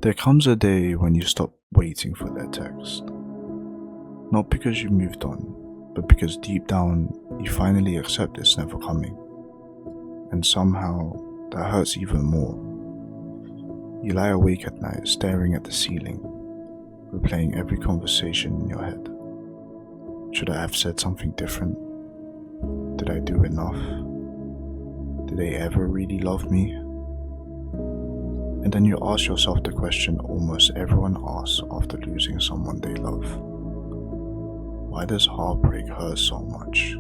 There comes a day when you stop waiting for their text. Not because you moved on, but because deep down you finally accept it's never coming. And somehow that hurts even more. You lie awake at night staring at the ceiling, replaying every conversation in your head. Should I have said something different? Did I do enough? Did they ever really love me? And then you ask yourself the question almost everyone asks after losing someone they love. Why does heartbreak hurt so much?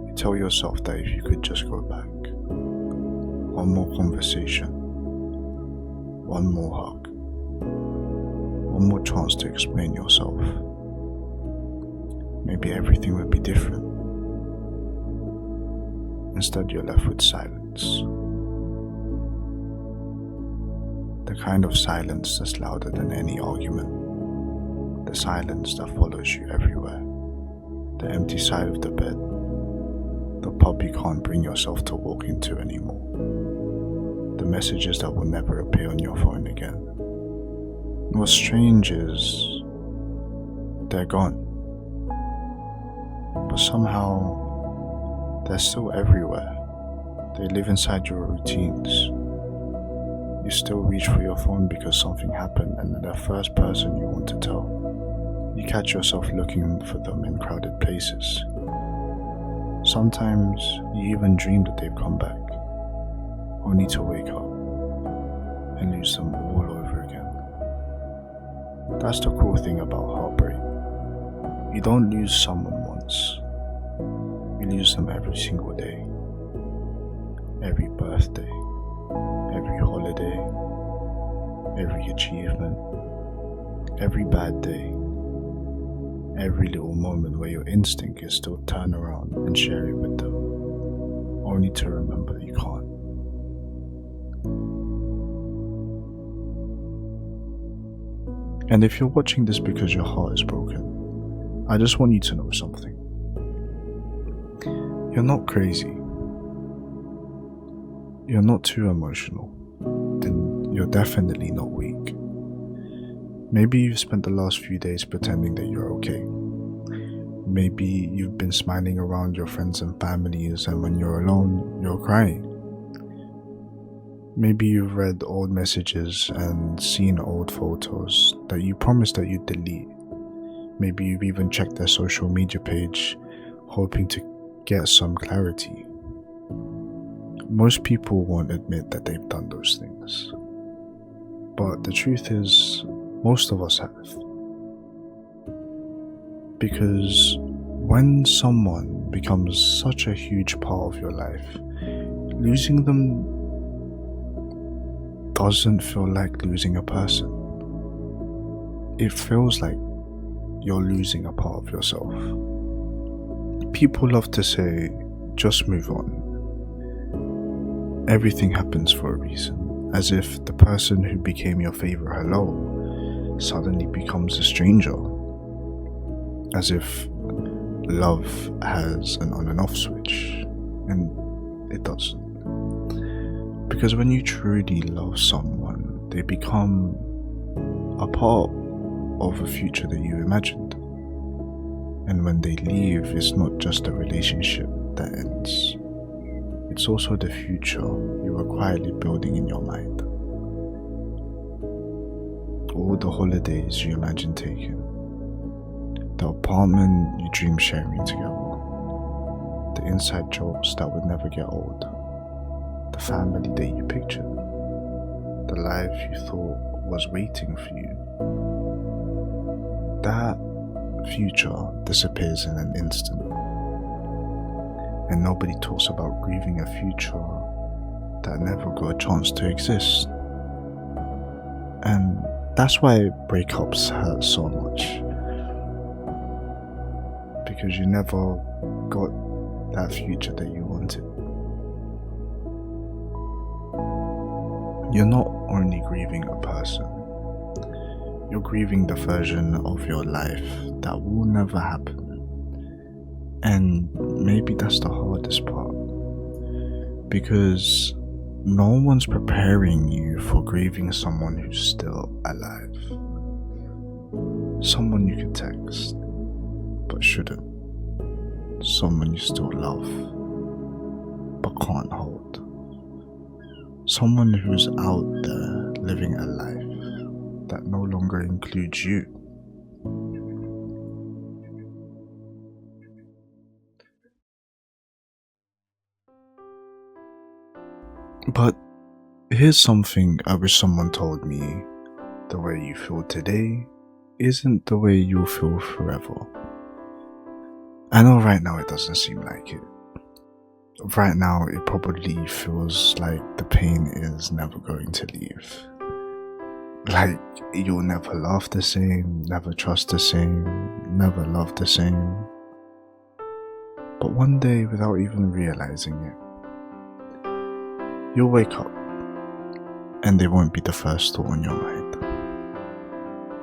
You tell yourself that if you could just go back, one more conversation, one more hug, one more chance to explain yourself, maybe everything would be different. Instead, you're left with silence. The kind of silence that's louder than any argument. The silence that follows you everywhere. The empty side of the bed. The pub you can't bring yourself to walk into anymore. The messages that will never appear on your phone again. What's strange is they're gone. But somehow they're still everywhere. They live inside your routines. You still reach for your phone because something happened and they're the first person you want to tell. You catch yourself looking for them in crowded places. Sometimes you even dream that they've come back, only to wake up and lose them all over again. That's the cool thing about heartbreak. You don't lose someone once. You lose them every single day. Every birthday. Every holiday. Every achievement. Every bad day. Every little moment where your instinct is to turn around and share it with them, only to remember you can't. And if you're watching this because your heart is broken, I just want you to know something. You're not crazy. You're not too emotional. Then you're definitely not weak. Maybe you've spent the last few days pretending that you're okay. Maybe you've been smiling around your friends and families, and when you're alone, you're crying. Maybe you've read old messages and seen old photos that you promised that you'd delete. Maybe you've even checked their social media page, hoping to get some clarity. Most people won't admit that they've done those things. But the truth is, most of us have. Because when someone becomes such a huge part of your life, losing them doesn't feel like losing a person. It feels like you're losing a part of yourself. People love to say, just move on. Everything happens for a reason, as if the person who became your favorite hello suddenly becomes a stranger. As if love has an on and off switch, and it doesn't. Because when you truly love someone, they become a part of a future that you imagined. And when they leave, it's not just a relationship that ends. It's also the future you were quietly building in your mind. All the holidays you imagine taking. The apartment you dream sharing together. The inside jokes that would never get old. The family that you pictured. The life you thought was waiting for you. That future disappears in an instant. And nobody talks about grieving a future that never got a chance to exist. And that's why breakups hurt so much. Because you never got that future that you wanted. You're not only grieving a person, you're grieving the version of your life that will never happen. And maybe that's the hardest part, because no one's preparing you for grieving someone who's still alive. Someone you could text, but shouldn't. Someone you still love, but can't hold. Someone who's out there living a life that no longer includes you. But here's something I wish someone told me. The way you feel today isn't the way you'll feel forever. I know right now it doesn't seem like it. Right now it probably feels like the pain is never going to leave. Like you'll never laugh the same, never trust the same, never love the same. But one day, without even realizing it, you'll wake up and they won't be the first thought on your mind.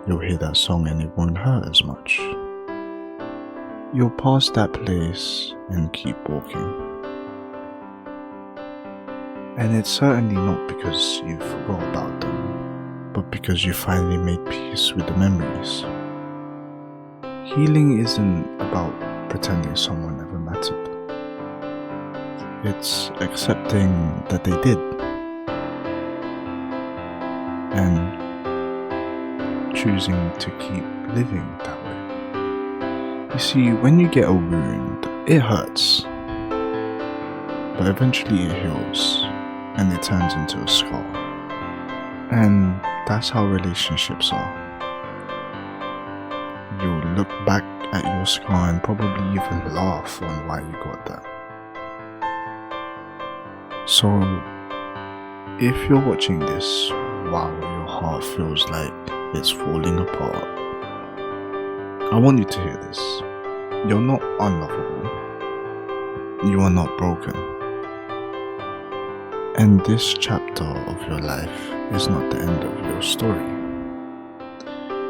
You'll hear that song and it won't hurt as much. You'll pass that place and keep walking. And it's certainly not because you forgot about them, but because you finally made peace with the memories. Healing isn't about pretending someone never mattered. It's accepting that they did. And choosing to keep living that way. You see, when you get a wound, it hurts. But eventually it heals and it turns into a scar. And that's how relationships are. You'll look back at your scar and probably even laugh on why you got that. So, if you're watching this while your heart feels like it's falling apart, I want you to hear this. You're not unlovable. You are not broken. And this chapter of your life is not the end of your story.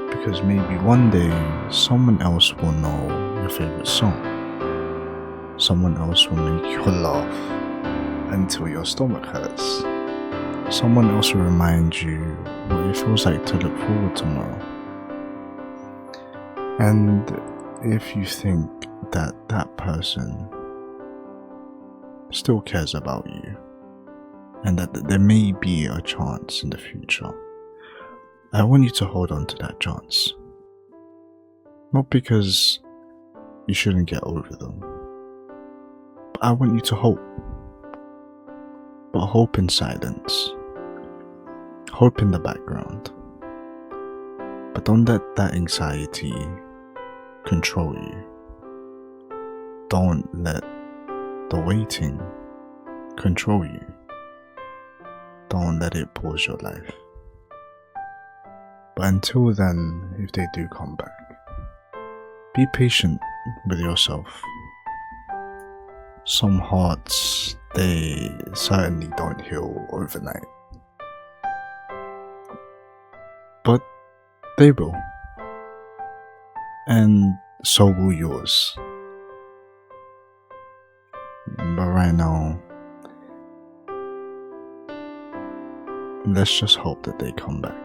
Because maybe one day someone else will know your favorite song. Someone else will make you laugh until your stomach hurts. Someone else will remind you what it feels like to look forward tomorrow. And if you think that that person still cares about you and that there may be a chance in the future, I want you to hold on to that chance. Not because you shouldn't get over them, but I want you to hope. But hope in silence. Hope in the background. But don't let that anxiety control you. Don't let the waiting control you. Don't let it pause your life. But until then, if they do come back, be patient with yourself. Some hearts, they certainly don't heal overnight. But they will. And so will yours. But right now, let's just hope that they come back.